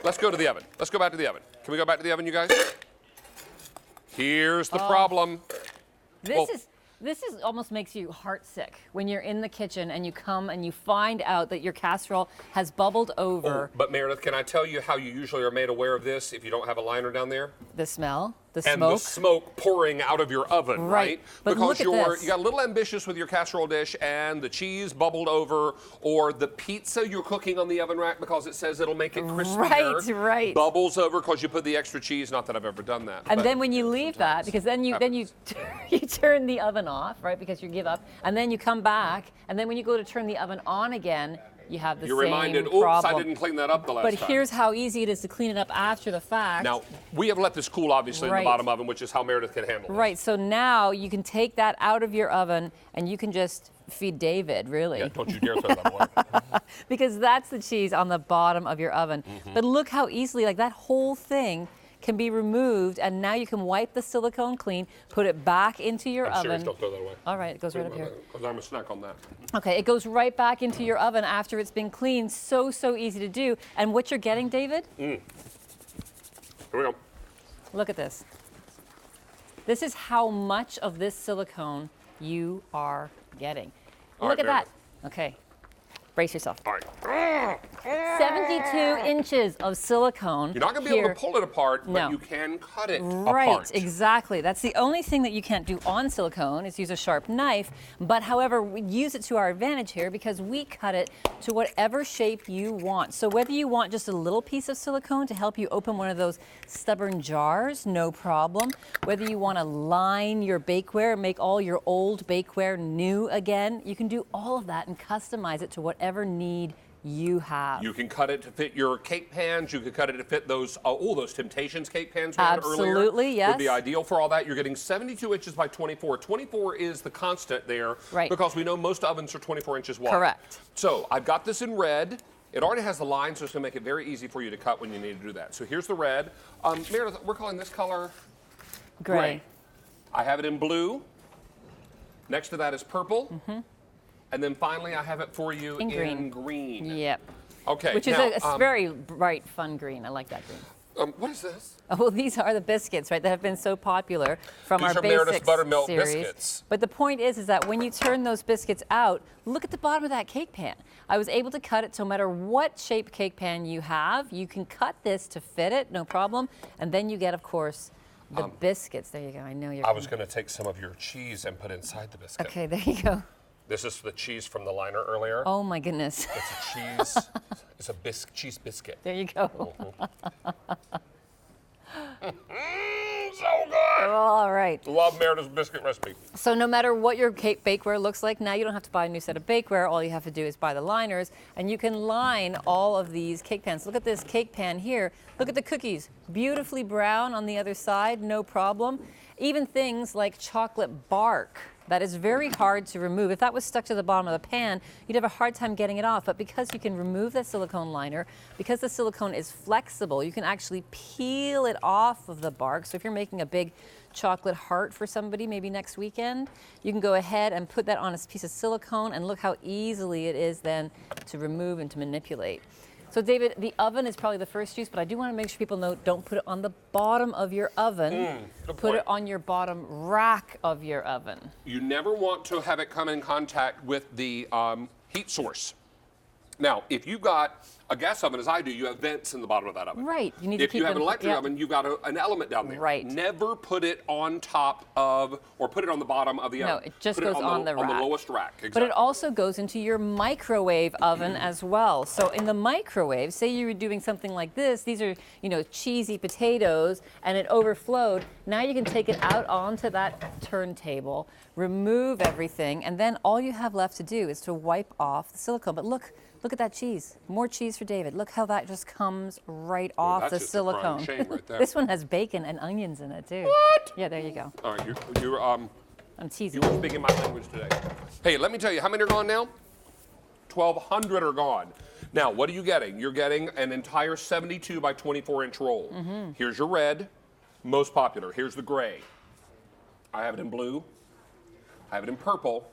Let's go to the oven. Let's go back to the oven. Can we go back to the oven, you guys? Here's the problem. This is almost makes you heartsick when you're in the kitchen and you come and you find out that your casserole has bubbled over. But Meredith, can I tell you how you usually are made aware of this if you don't have a liner down there? The smell, the and smoke. And the smoke pouring out of your oven, right? But because look at this. you got a little ambitious with your casserole dish and the cheese bubbled over, or the pizza you're cooking on the oven rack because it says it'll make it crispier. Right. Bubbles over because you put the extra cheese. Not that I've ever done that. And then when you leave that, because then you you turn the oven off, right? Because you give up, and then you come back, and then when you go to turn the oven on again, you have the You're same reminded, problem. oops, I didn't clean that up the last time. But here's how easy it is to clean it up after the fact. Now, we have let this cool, obviously, in the bottom oven, which is how Meredith can handle it. Right, so now you can take that out of your oven, and you can just feed David, really. Yeah, don't you dare throw that away. Because that's the cheese on the bottom of your oven. But look how easily, like that whole thing can be removed, and now you can wipe the silicone clean, put it back into your oven. Serious, don't throw that away. All right, it goes right up here. Because I'm a snack on that. Okay, it goes right back into your oven after it's been cleaned. So easy to do. And what you're getting, David? Here we go. Look at this. This is how much of this silicone you are getting. Look at that. Okay. Brace yourself. All right. 72 inches of silicone. You're not going to be able to pull it apart, but you can cut it apart. Right, exactly. That's the only thing that you can't do on silicone is use a sharp knife. But however, we use it to our advantage here because we cut it to whatever shape you want. So whether you want just a little piece of silicone to help you open one of those stubborn jars, no problem. Whether you want to line your bakeware, make all your old bakeware new again, you can do all of that and customize it to whatever need you have. You can cut it to fit your cake pans. You can cut it to fit those, those Temptations cake pans we had earlier. Absolutely, yes. Would be ideal for all that. You're getting 72 inches by 24. 24 is the constant there, right, because we know most ovens are 24 inches wide. Correct. So I've got this in red. It already has the line, so it's going to make it very easy for you to cut when you need to do that. So here's the red. Meredith, we're calling this color gray. I have it in blue. Next to that is purple. And then finally, I have it for you in green. Yep. Okay. Which is a very bright, fun green. I like that green. What is this? Oh, well, these are the biscuits, right, that have been so popular from These our are Meredith's basics buttermilk series. biscuits. But the point is that when you turn those biscuits out, look at the bottom of that cake pan. I was able to cut it so no matter what shape cake pan you have, you can cut this to fit it, no problem. And then you get, of course, the biscuits. There you go. I know you're. I was going to take some of your cheese and put inside the biscuit. Okay, there you go. This is the cheese from the liner earlier. Oh my goodness. It's a cheese. It's a cheese biscuit. There you go. So good. All right. Love Meredith's biscuit recipe. So no matter what your cake bakeware looks like, now you don't have to buy a new set of bakeware. All you have to do is buy the liners, and you can line all of these cake pans. Look at this cake pan here. Look at the cookies. Beautifully brown on the other side, no problem. Even things like chocolate bark. That is very hard to remove. If that was stuck to the bottom of the pan, you'd have a hard time getting it off. But because you can remove that silicone liner, because the silicone is flexible, you can actually peel it off of the bark. So if you're making a big chocolate heart for somebody, maybe next weekend, you can go ahead and put that on a piece of silicone, and look how easily it is then to remove and to manipulate. So David, the oven is probably the first use, but I do want to make sure people know, don't put it on the bottom of your oven. Put it on your bottom rack of your oven. You never want to have it come in contact with the heat source. Now, if you've got a gas oven, as I do, you have vents in the bottom of that oven. Right. You need if to keep you have an electric yep. oven, you've got an element down there. Right. Never put it on top of, or put it on the bottom of the oven. No, it just put goes it on the rack. On the lowest rack, exactly. But it also goes into your microwave oven as well. So in the microwave, say you were doing something like this, these are, you know, cheesy potatoes, and it overflowed. Now you can take it out onto that turntable, remove everything, and then all you have left to do is to wipe off the silicone. But look at that cheese. More cheese for David. Look how that just comes right off the silicone. That's just a crying shame right there. This one has bacon and onions in it too. What? Yeah, there you go. All right, you're I'm teasing. You were speaking my language today. Hey, let me tell you, how many are gone now? 1,200 are gone. Now, what are you getting? You're getting an entire 72 by 24 inch roll. Here's your red, most popular. Here's the gray. I have it in blue. I have it in purple.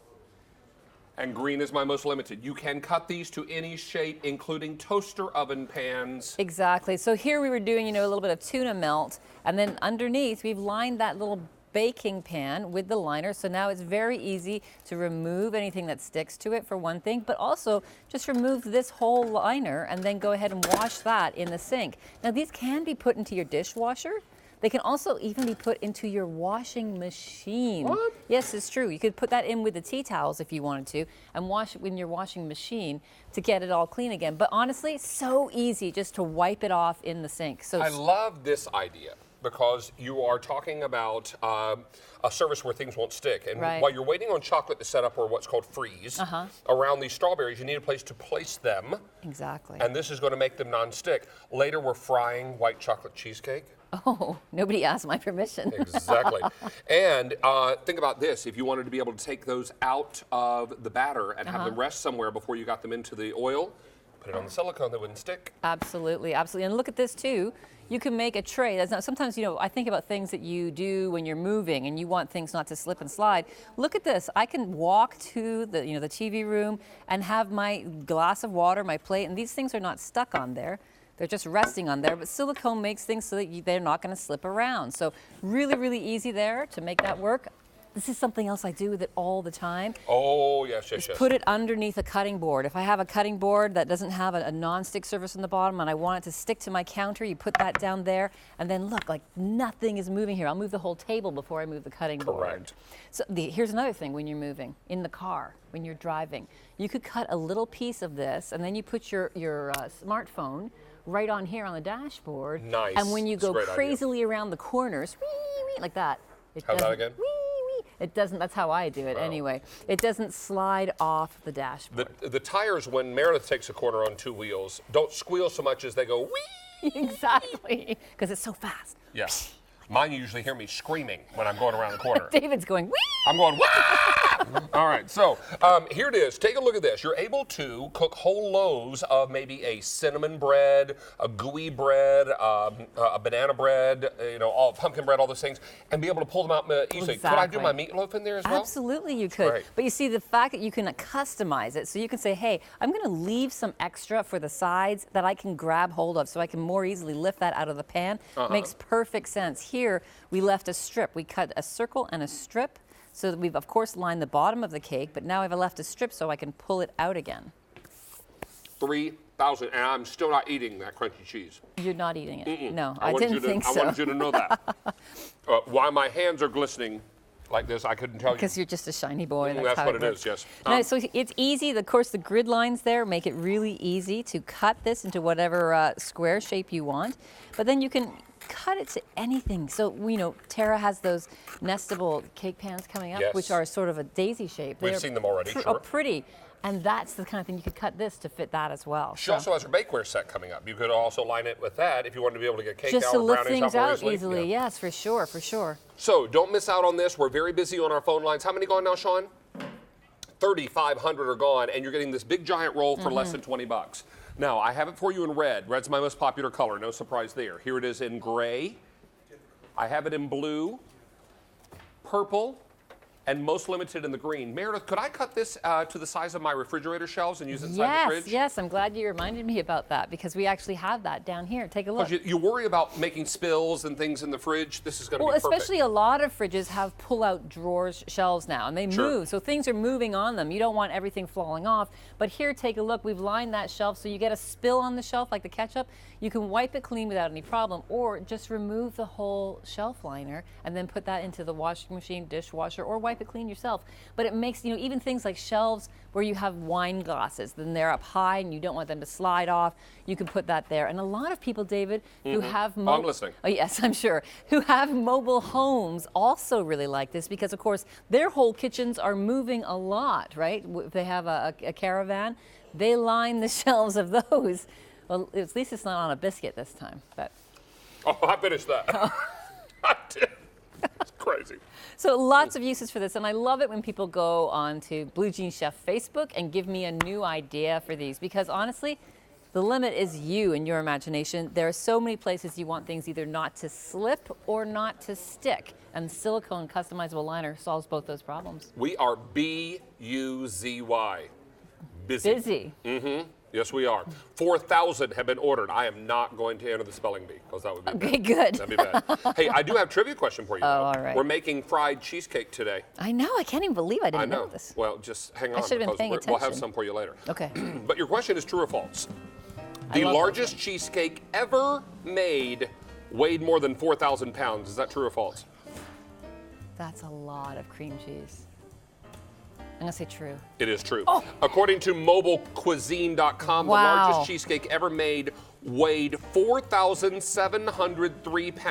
And green is my most limited. You can cut these to any shape, including toaster oven pans. Exactly. So here we were doing, a little bit of tuna melt, and then underneath we've lined that little baking pan with the liner, so now it's very easy to remove anything that sticks to it, for one thing, but also just remove this whole liner and then go ahead and wash that in the sink. Now these can be put into your dishwasher. They can also even be put into your washing machine. What? Yes, it's true. You could put that in with the tea towels if you wanted to and wash it in your washing machine to get it all clean again. But honestly, so easy just to wipe it off in the sink. So I love this idea, because you are talking about a service where things won't stick. And right. while you're waiting on chocolate to set up, or what's called freeze, around these strawberries, you need a place to place them. Exactly. And this is going to make them non-stick. Later, we're frying white chocolate cheesecake. Oh, nobody asked my permission. Exactly. And think about this. If you wanted to be able to take those out of the batter and have them rest somewhere before you got them into the oil, put it on the silicone, they wouldn't stick. Absolutely, absolutely. And look at this too. You can make a tray. That's not, sometimes, I think about things that you do when you're moving and you want things not to slip and slide. Look at this. I can walk to the, the TV room and have my glass of water, my plate, and these things are not stuck on there. They're just resting on there, but silicone makes things so that they're not going to slip around. So really, really easy there to make that work. This is something else I do with it all the time. Oh, yes, yes, yes. Put it underneath a cutting board. If I have a cutting board that doesn't have a non-stick surface on the bottom and I want it to stick to my counter, you put that down there, and then look, like nothing is moving here. I'll move the whole table before I move the cutting board. Correct. So here's another thing when you're moving, in the car, when you're driving. You could cut a little piece of this, and then you put your smartphone right on here on the dashboard. Nice. And when you That's a go great idea. crazily around the corners, wee, wee, like that. How's that again? It doesn't, that's how I do it anyway. It doesn't slide off the dashboard. The tires, when Meredith takes a corner on two wheels, don't squeal so much as they go whee. Exactly, because it's so fast. Yes. Mine, you usually hear me screaming when I'm going around the corner. David's going, whee! I'm going, wah! All right, so here it is. Take a look at this. You're able to cook whole loaves of maybe a cinnamon bread, a gooey bread, a banana bread, all pumpkin bread, all those things, and be able to pull them out easily. Exactly. Could I do my meatloaf in there as well? Absolutely, you could. Right. But you see, the fact that you can customize it, so you can say, hey, I'm going to leave some extra for the sides that I can grab hold of so I can more easily lift that out of the pan. Makes perfect sense. Here, we left a strip. We cut a circle and a strip. So that we've, of course, lined the bottom of the cake, but now I've left a strip so I can pull it out again. 3,000, and I'm still not eating that crunchy cheese. You're not eating it. Mm-mm. No, I didn't think so. I wanted you to know that. Why my hands are glistening like this, I couldn't tell you. Because you're just a shiny boy. That's how what it it works. is, yes. No, so it's easy. Of course, the grid lines there make it really easy to cut this into whatever square shape you want. But then you can cut it to anything. So, Tara has those nestable cake pans coming up, Yes. which are sort of a daisy shape. We've seen them already, Oh, sure. pretty. And that's the kind of thing you could cut this to fit that as well. She also has her bakeware set coming up. You could also line it with that if you wanted to be able to get cake just out to or lift brownies things out more out easily. Yeah. Yes, for sure, for sure. So don't miss out on this. We're very busy on our phone lines. How many gone now, Sean? 3,500 are gone, and you're getting this big giant roll for less than 20 bucks. Now, I have it for you in red. Red's my most popular color. No surprise there. Here it is in gray. I have it in blue, purple, and most limited in the green. Meredith, could I cut this to the size of my refrigerator shelves and use it inside the fridge? Yes, I'm glad you reminded me about that because we actually have that down here. Take a look. Because you worry about making spills and things in the fridge. This is going to be perfect. Especially a lot of fridges have pull-out drawers, shelves now, and they move, so things are moving on them. You don't want everything falling off. But here, take a look. We've lined that shelf, so you get a spill on the shelf, like the ketchup. You can wipe it clean without any problem, or just remove the whole shelf liner and then put that into the washing machine, dishwasher, or wipe it clean yourself. But it makes, even things like shelves where you have wine glasses, then they're up high and you don't want them to slide off, you can put that there. And a lot of people, David, who have I'm listening. Oh, yes, I'm sure. Who have mobile homes also really like this because, of course, their whole kitchens are moving a lot, right? If they have a caravan, they line the shelves of those. Well, at least it's not on a biscuit this time. But. Oh, I finished that. I did. It's crazy. So lots of uses for this, and I love it when people go on to Blue Jean Chef Facebook and give me a new idea for these because honestly, The limit is you and your imagination. There are so many places you want things either not to slip or not to stick. And the silicone customizable liner solves both those problems. We are B-U-Z-Y. Busy. Busy. Mm-hmm. Yes, we are. 4,000 have been ordered. I am not going to enter the spelling bee because that would be Okay, bad. good. That'd be bad. Hey, I do have a trivia question for you. Oh, all right. We're making fried cheesecake today. I know. I can't even believe I I didn't know. know this. Well, just hang on should've been because paying we'll have attention. some for you later. Okay. But your question is true or false? I The love largest cheesecake ever made weighed more than 4,000 pounds. Is that true or false? That's a lot of cream cheese. I'm gonna say true. It is true. Oh. According to mobilecuisine.com, Wow. the largest cheesecake ever made weighed 4,703 pounds.